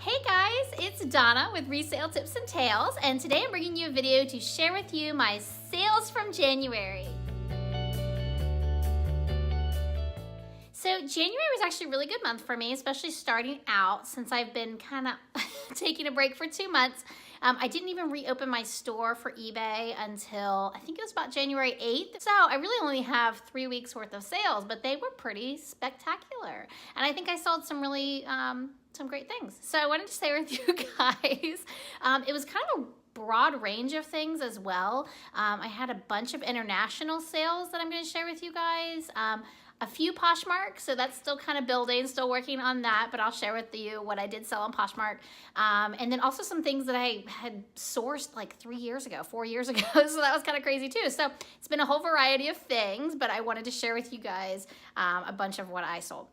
Hey guys, it's Donna with Resale Tips and Tales, and today I'm bringing you a video to share with you my sales from January. So January was actually a really good month for me, especially starting out since I've been kind of taking a break for 2 months. I didn't even reopen my store for eBay until I think it was about January 8th. So I really only have 3 weeks worth of sales, but they were pretty spectacular. And I think I sold some really, some great things. So I wanted to share with you guys. It was kind of a broad range of things as well. I had a bunch of international sales that I'm going to share with you guys. A few Poshmark, so that's still kind of building, still working on that, but I'll share with you what I did sell on Poshmark. And then also some things that I had sourced like 3 years ago, 4 years ago, so that was kind of crazy too. So it's been a whole variety of things, but I wanted to share with you guys a bunch of what I sold.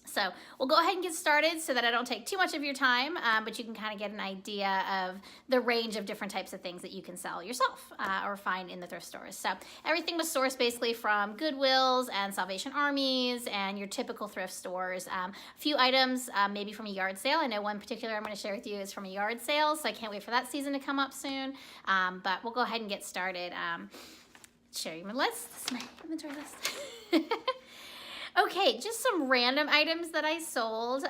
So we'll go ahead and get started so that I don't take too much of your time, but you can kind of get an idea of the range of different types of things that you can sell yourself or find in the thrift stores. So everything was sourced basically from Goodwills and Salvation Armies and your typical thrift stores. A few items maybe from a yard sale. I know one particular I'm going to share with you is from a yard sale, so I can't wait for that season to come up soon. But we'll go ahead and get started. Share my list. This is my inventory list. Okay, just some random items that I sold.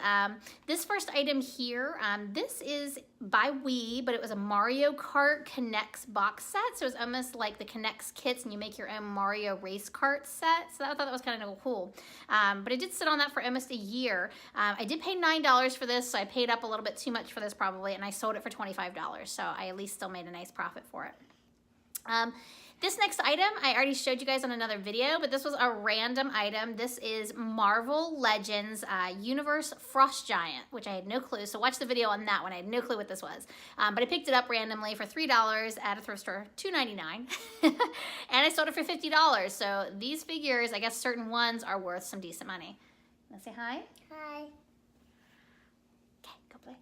This first item here, this is by but it was a Mario Kart Connects box set. So it's almost like the Connects kits and you make your own Mario race kart set. So I thought that was kind of cool. But I did sit on that for almost a year. I did pay $9 for this, so I paid up a little bit too much for this probably, and I sold it for $25. So I at least still made a nice profit for it. This next item, I already showed you guys on another video, but this was a random item. This is Marvel Legends Universe Frost Giant, which I had no clue. So watch the video on that one. I had no clue what this was. But I picked it up randomly for $3 at a thrift store, $2.99. And I sold it for $50. So these figures, I guess certain ones are worth some decent money. Want to say hi? Hi. Okay, go play.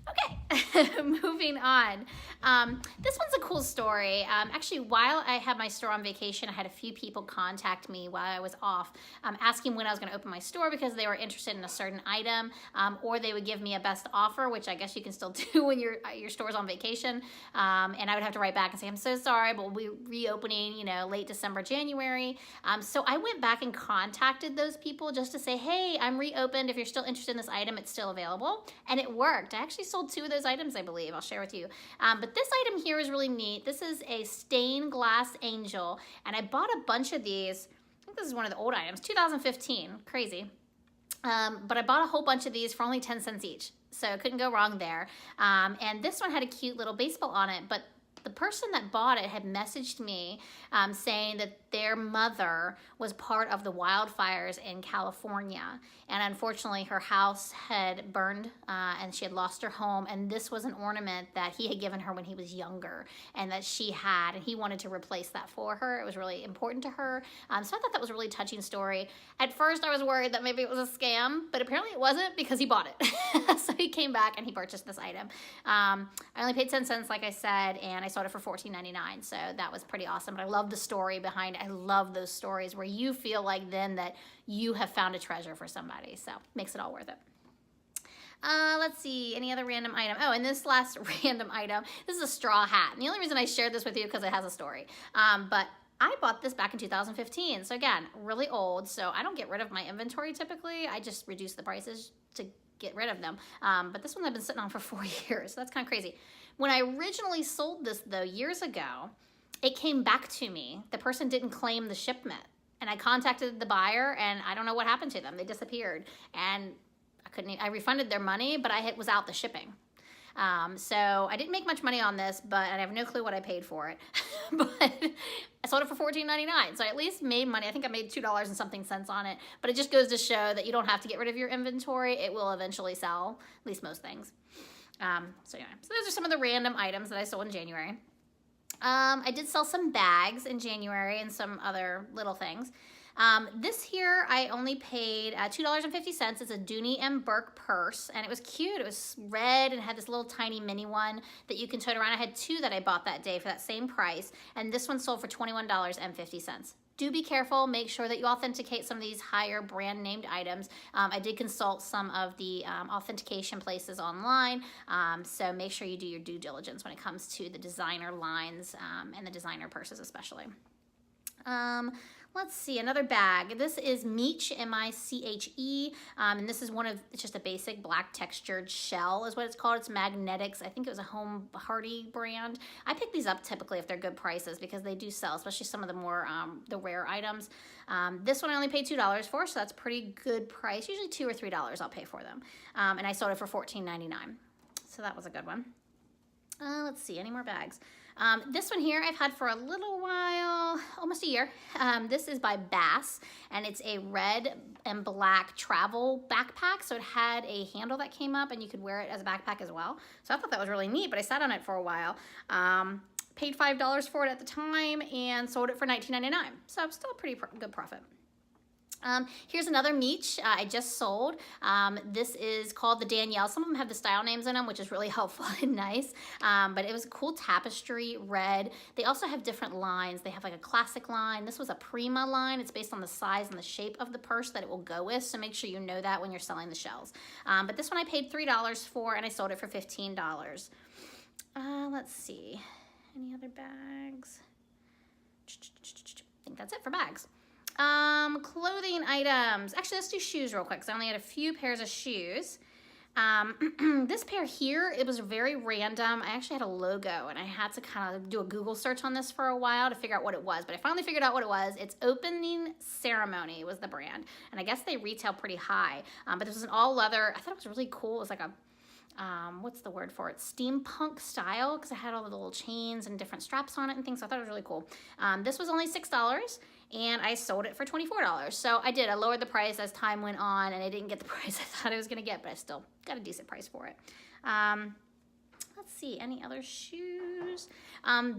Okay, moving on. This one's a cool story. Actually, while I had my store on vacation, I had a few people contact me while I was off, asking when I was going to open my store because they were interested in a certain item, or they would give me a best offer, which I guess you can still do when your store's on vacation. And I would have to write back and say, I'm so sorry, but we'll be reopening, you know, late December, January. So I went back and contacted those people just to say, hey, I'm reopened. If you're still interested in this item, it's still available. And it worked. I actually sold 2 of those items, I believe. I'll share with you. But this item here is really neat. This is a stained glass angel, and I bought a bunch of these. I think this is one of the old items, 2015, crazy. But I bought a whole bunch of these for only 10 cents each, so couldn't go wrong there. And this one had a cute little baseball on it, but the person that bought it had messaged me saying that their mother was part of the wildfires in California. And unfortunately, her house had burned and she had lost her home. And this was an ornament that he had given her when he was younger and that she had. And he wanted to replace that for her. It was really important to her. So I thought that was a really touching story. At first, I was worried that maybe it was a scam, but apparently it wasn't because he bought it. So he came back and he purchased this item. I only paid 10 cents, like I said, and I sold it for $14.99, so that was pretty awesome. But I love the story behind it. I love those stories where you feel like then that you have found a treasure for somebody, so makes it all worth it. Let's see, any other random item? Oh, and this last random item, this is a straw hat. And the only reason I shared this with you because it has a story. But I bought this back in 2015, so again, really old, so I don't get rid of my inventory typically. I just reduce the prices to get rid of them. But this one I've been sitting on for 4 years, so that's kind of crazy. When I originally sold this, though, years ago, it came back to me. The person didn't claim the shipment. And I contacted the buyer, and I don't know what happened to them. They disappeared. And I refunded their money, but I was out the shipping. So I didn't make much money on this, but I have no clue what I paid for it. But I sold it for $14.99, so I at least made money. I think I made $2 and something cents on it. But it just goes to show that you don't have to get rid of your inventory. It will eventually sell, at least most things. So those are some of the random items that I sold in January. I did sell some bags in January and some other little things. This here, I only paid $2.50. It's a Dooney and Burke purse, and it was cute. It was red and had this little tiny mini one that you can tote around. I had 2 that I bought that day for that same price, and this one sold for $21.50. Do be careful, make sure that you authenticate some of these higher brand named items. I did consult some of the authentication places online, so make sure you do your due diligence when it comes to the designer lines and the designer purses especially. Let's see, another bag. This is Meech, M-I-C-H-E, and this is it's just a basic black textured shell is what it's called. It's Magnetics. I think it was a Home Hardy brand. I pick these up typically if they're good prices because they do sell, especially some of the more, the rare items. This one I only paid $2 for, so that's pretty good price. Usually $2 or $3 I'll pay for them. And I sold it for $14.99. So that was a good one. Let's see, any more bags? This one here I've had for a little while, almost a year. This is by Bass, and it's a red and black travel backpack. So it had a handle that came up and you could wear it as a backpack as well. So I thought that was really neat, but I sat on it for a while. Paid $5 for it at the time and sold it for $19.99. So still a pretty good profit. Here's another Meech I just sold. This is called the Danielle. Some of them have the style names in them, which is really helpful and nice. But it was a cool tapestry red. They also have different lines. They have like a classic line. This was a Prima line. It's based on the size and the shape of the purse that it will go with. So make sure you know that when you're selling the shells. But this one I paid $3 for and I sold it for $15. Let's see. Any other bags? I think that's it for bags. Clothing items. Actually, let's do shoes real quick because I only had a few pairs of shoes. This pair here, it was very random. I actually had a logo and I had to kind of do a Google search on this for a while to figure out what it was, but I finally figured out what it was. It's Opening Ceremony was the brand, and I guess they retail pretty high, but this was an all leather. I thought it was really cool. It was like a what's the word for it? Steampunk style, because I had all the little chains and different straps on it and things. So I thought it was really cool. This was only $6 and I sold it for $24. So I lowered the price as time went on and I didn't get the price I thought I was going to get, but I still got a decent price for it. Let's see, any other shoes?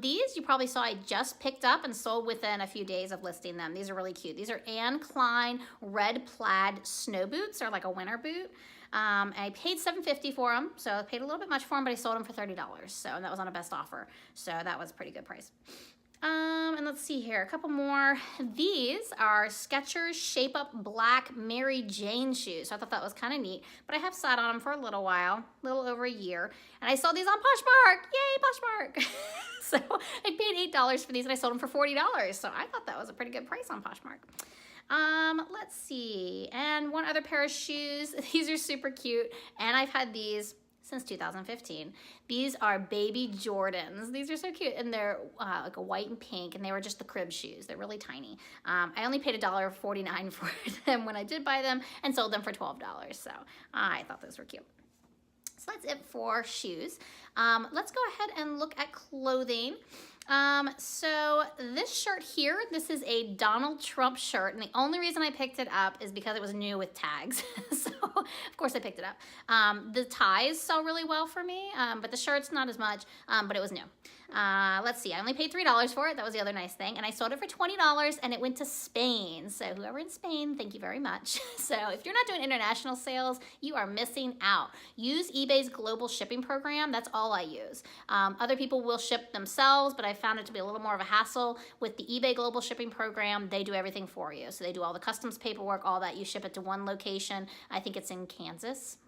These you probably saw I just picked up and sold within a few days of listing them. These are really cute. These are Anne Klein red plaid snow boots. They're like a winter boot. I paid $7.50 for them, so I paid a little bit much for them, but I sold them for $30. So that was on a best offer. So that was a pretty good price. And let's see here, a couple more. These are Skechers Shape Up Black Mary Jane shoes. So I thought that was kind of neat, but I have sat on them for a little while, a little over a year, and I sold these on Poshmark. Yay, Poshmark! So I paid $8 for these and I sold them for $40. So I thought that was a pretty good price on Poshmark. Let's see, and one other pair of shoes. These are super cute, and I've had these since 2015. These are baby Jordans. These are so cute, and they're like a white and pink, and they were just the crib shoes. They're really tiny. I only paid $1.49 for them when I did buy them and sold them for $12, so I thought those were cute. So that's it for shoes. Let's go ahead and look at clothing. So this shirt here, this is a Donald Trump shirt, and the only reason I picked it up is because it was new with tags. So of course I picked it up. The ties sell really well for me, but the shirts not as much, but it was new. Let's see, I only paid $3 for it. That was the other nice thing. And I sold it for $20 and it went to Spain. So whoever in Spain, thank you very much. So if you're not doing international sales, you are missing out. Use eBay's global shipping program. That's all I use. Other people will ship themselves, but I found it to be a little more of a hassle. With the eBay global shipping program, they do everything for you. So they do all the customs paperwork, all that. You ship it to one location. I think it's in Kansas.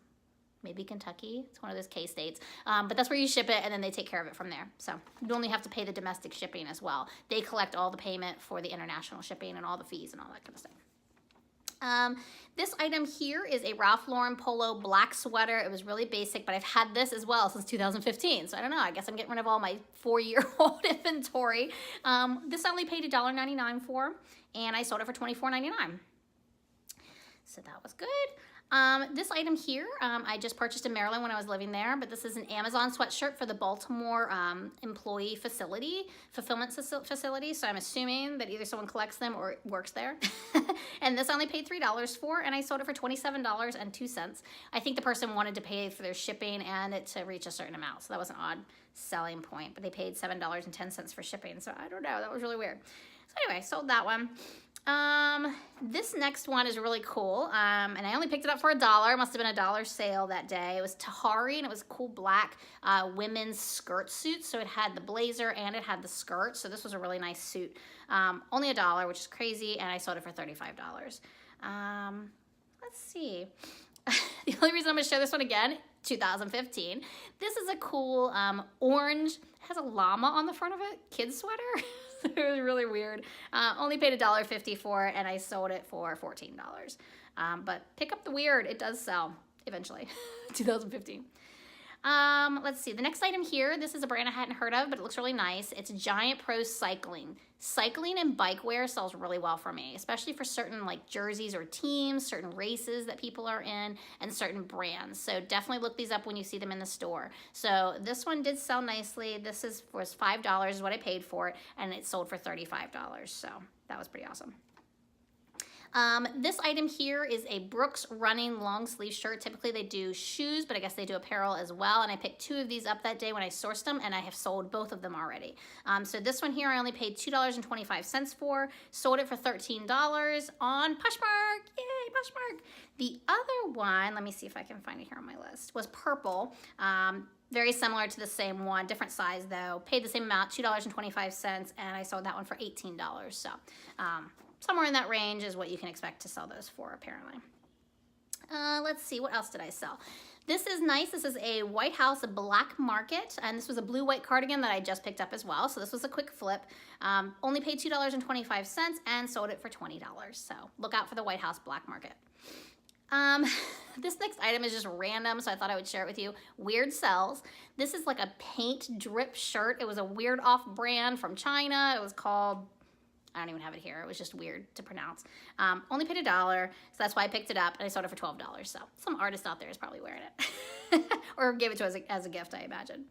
Maybe Kentucky, it's one of those K-states, but that's where you ship it and then they take care of it from there. So you only have to pay the domestic shipping as well. They collect all the payment for the international shipping and all the fees and all that kind of stuff. This item here is a Ralph Lauren polo black sweater. It was really basic, but I've had this as well since 2015. So I don't know, I guess I'm getting rid of all my 4-year-old inventory. This I only paid $1.99 for, and I sold it for $24.99. So that was good. This item here, I just purchased in Maryland when I was living there, but this is an Amazon sweatshirt for the Baltimore employee fulfillment facility. So I'm assuming that either someone collects them or works there. And this I only paid $3 for, and I sold it for $27.02. I think the person wanted to pay for their shipping and it to reach a certain amount. So that was an odd selling point, but they paid $7.10 for shipping. So I don't know, that was really weird. So anyway, sold that one. This next one is really cool, and I only picked it up for $1. It must have been $1 sale that day. It was Tahari, and it was a cool black women's skirt suit. So it had the blazer and it had the skirt. So this was a really nice suit. Only $1, which is crazy, and I sold it for $35. Let's see. The only reason I'm going to show this one again, 2015. This is a cool orange, has a llama on the front of it, kid sweater. It was really weird. Only paid $1.50 for it, and I sold it for $14. But pick up the weird. It does sell eventually. 2015. Let's see. The next item here, this is a brand I hadn't heard of, but it looks really nice. It's Giant Pro Cycling. Cycling and bike wear sells really well for me, especially for certain like jerseys or teams, certain races that people are in, and certain brands. So definitely look these up when you see them in the store. So this one did sell nicely. This was $5 is what I paid for it, and it sold for $35. So that was pretty awesome. This item here is a Brooks running long sleeve shirt. Typically they do shoes, but I guess they do apparel as well. And I picked 2 of these up that day when I sourced them, and I have sold both of them already. So this one here I only paid $2.25 for, sold it for $13 on Poshmark. Yay, Poshmark. The other one, let me see if I can find it here on my list, was purple. Very similar to the same one, different size though. Paid the same amount, $2.25, and I sold that one for $18. So, somewhere in that range is what you can expect to sell those for, apparently. Let's see, what else did I sell? This is nice. This is a White House Black Market, and this was a blue-white cardigan that I just picked up as well, so this was a quick flip. Only paid $2.25 and sold it for $20, so look out for the White House Black Market. This next item is just random, so I thought I would share it with you. Weird Sells. This is like a paint drip shirt. It was a weird off-brand from China. It was called, I don't even have it here. It was just weird to pronounce. Only paid $1, so that's why I picked it up, and I sold it for $12. So some artist out there is probably wearing it. Or gave it to us as a gift, I imagine.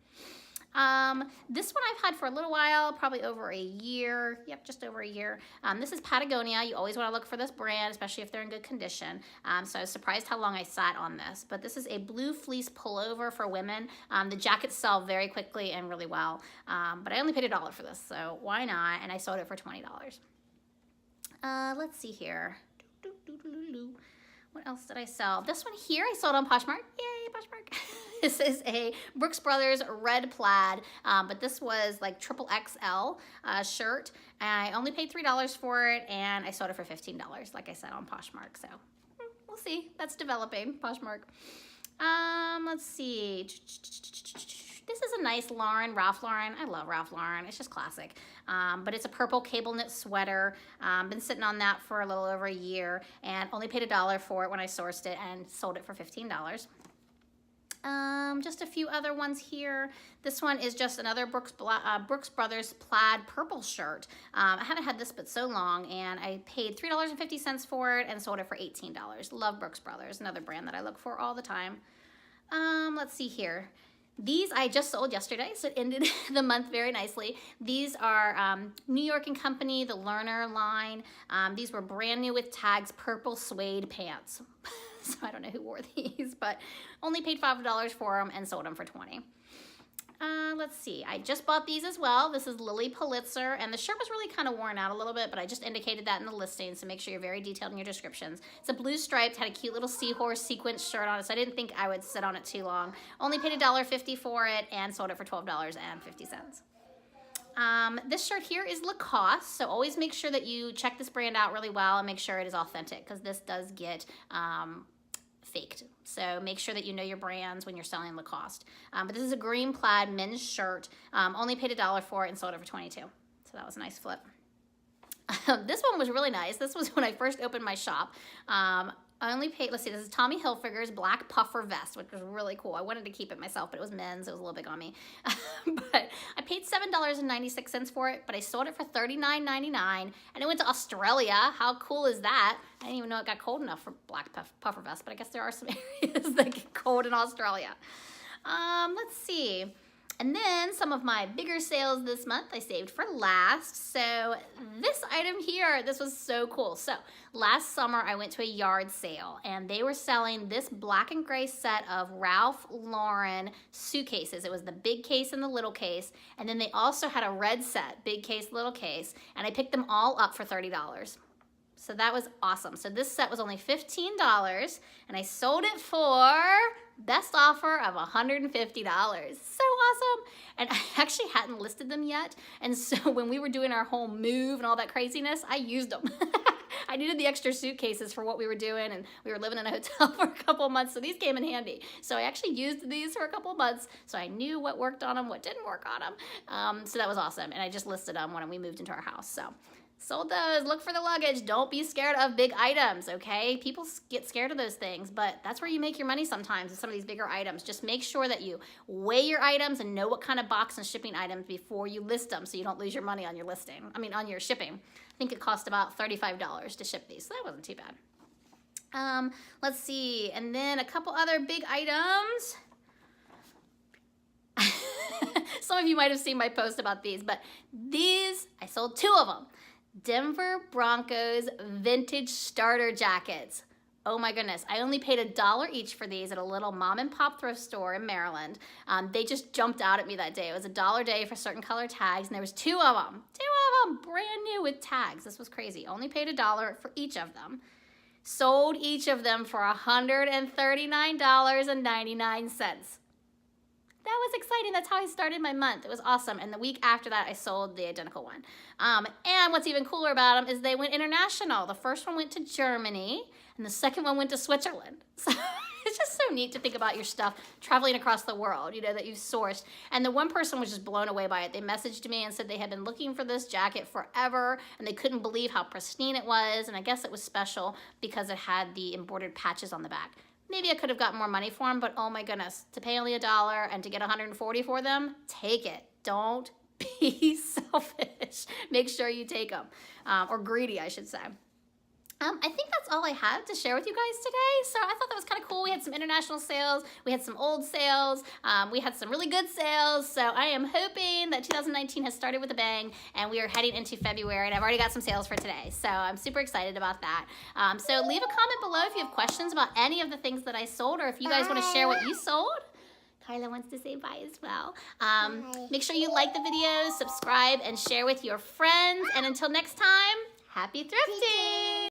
This one I've had for a little while, probably over a year. Yep, just over a year. This is Patagonia. You always want to look for this brand, especially if they're in good condition. So I was surprised how long I sat on this. But this is a blue fleece pullover for women. The jackets sell very quickly and really well. But I only paid $1 for this, so why not? And I sold it for $20. Let's see here. What else did I sell? This one here I sold on Poshmark. Yay, Poshmark. This is a Brooks Brothers red plaid, but this was like XXL shirt. I only paid $3 for it, and I sold it for $15, like I said, on Poshmark. So we'll see. That's developing, Poshmark. Let's see. This is a nice Ralph Lauren. I love Ralph Lauren. It's just classic. But it's a purple cable knit sweater. Been sitting on that for a little over a year, and only paid $1 for it when I sourced it and sold it for $15. Just a few other ones here. This one is just another Brooks Brothers plaid purple shirt. I haven't had this but so long, and I paid $3.50 for it and sold it for $18. Love Brooks Brothers, another brand that I look for all the time. Let's see here. These I just sold yesterday, so it ended the month very nicely. These are New York & Company, the Learner line. These were brand new with tags, purple suede pants. So I don't know who wore these, but only paid $5 for them and sold them for $20. Let's see, I just bought these as well. This is Lily Pulitzer, and the shirt was really kind of worn out a little bit, but I just indicated that in the listing, so make sure you're very detailed in your descriptions. It's a blue striped, had a cute little seahorse sequence shirt on it, so I didn't think I would sit on it too long. Only paid $1.50 for it and sold it for $12.50. This shirt here is Lacoste, so always make sure that you check this brand out really well and make sure it is authentic, because this does get faked. So make sure that you know your brands when you're selling Lacoste. But this is a green plaid men's shirt. Only paid $1 for it and sold it for $22. So that was a nice flip. This one was really nice. This was when I first opened my shop. I only paid, let's see, this is Tommy Hilfiger's black puffer vest, which was really cool. I wanted to keep it myself, but it was men's. It was a little big on me. But I paid $7.96 for it, but I sold it for $39.99, and it went to Australia. How cool is that? I didn't even know it got cold enough for black puffer vest, but I guess there are some areas that get cold in Australia. Let's see. And then some of my bigger sales this month I saved for last. So this item here, this was so cool. So last summer I went to a yard sale, and they were selling this black and gray set of Ralph Lauren suitcases. It was the big case and the little case. And then they also had a red set, big case, little case. And I picked them all up for $30. So that was awesome. So this set was only $15 and I sold it for best offer of $150. So awesome. And I actually hadn't listed them yet. And so when we were doing our whole move and all that craziness, I used them. I needed the extra suitcases for what we were doing, and we were living in a hotel for a couple of months, so these came in handy. So I actually used these for a couple of months, so I knew what worked on them, what didn't work on them. So that was awesome, and I just listed them when we moved into our house. So sold those. Look for the luggage. Don't be scared of big items, okay? People get scared of those things, but that's where you make your money sometimes, with some of these bigger items. Just make sure that you weigh your items and know what kind of box and shipping items before you list them, so you don't lose your money on your listing. I mean, on your shipping. I think it cost about $35 to ship these, so that wasn't too bad. Let's see, and then a couple other big items. Some of you might have seen my post about these, but these, I sold 2 of them. Denver Broncos vintage starter jackets. Oh my goodness, I only paid $1 each for these at a little mom and pop thrift store in Maryland. They just jumped out at me that day. It was $1 a day for certain color tags, and there was 2 of them. 2 of them, brand new with tags. This was crazy. Only paid $1 for each of them. Sold each of them for $139.99. That was exciting. That's how I started my month. It was awesome. And the week after that, I sold the identical one. And what's even cooler about them is they went international. The first one went to Germany, and the second one went to Switzerland. So it's just so neat to think about your stuff traveling across the world, you know, that you've sourced. And the one person was just blown away by it. They messaged me and said they had been looking for this jacket forever, and they couldn't believe how pristine it was. And I guess it was special because it had the embroidered patches on the back. Maybe I could have gotten more money for them, but oh my goodness, to pay only $1 and to get $140 for them, take it. Don't be selfish. Make sure you take them, or greedy, I should say. I think that's all I had to share with you guys today. So I thought that was kind of cool. We had some international sales. We had some old sales. We had some really good sales. So I am hoping that 2019 has started with a bang, and we are heading into February, and I've already got some sales for today. So I'm super excited about that. So leave a comment below if you have questions about any of the things that I sold, or if you guys want to share what you sold. Kyla wants to say bye as well. Make sure you like the video, subscribe, and share with your friends. And until next time, happy thrifting!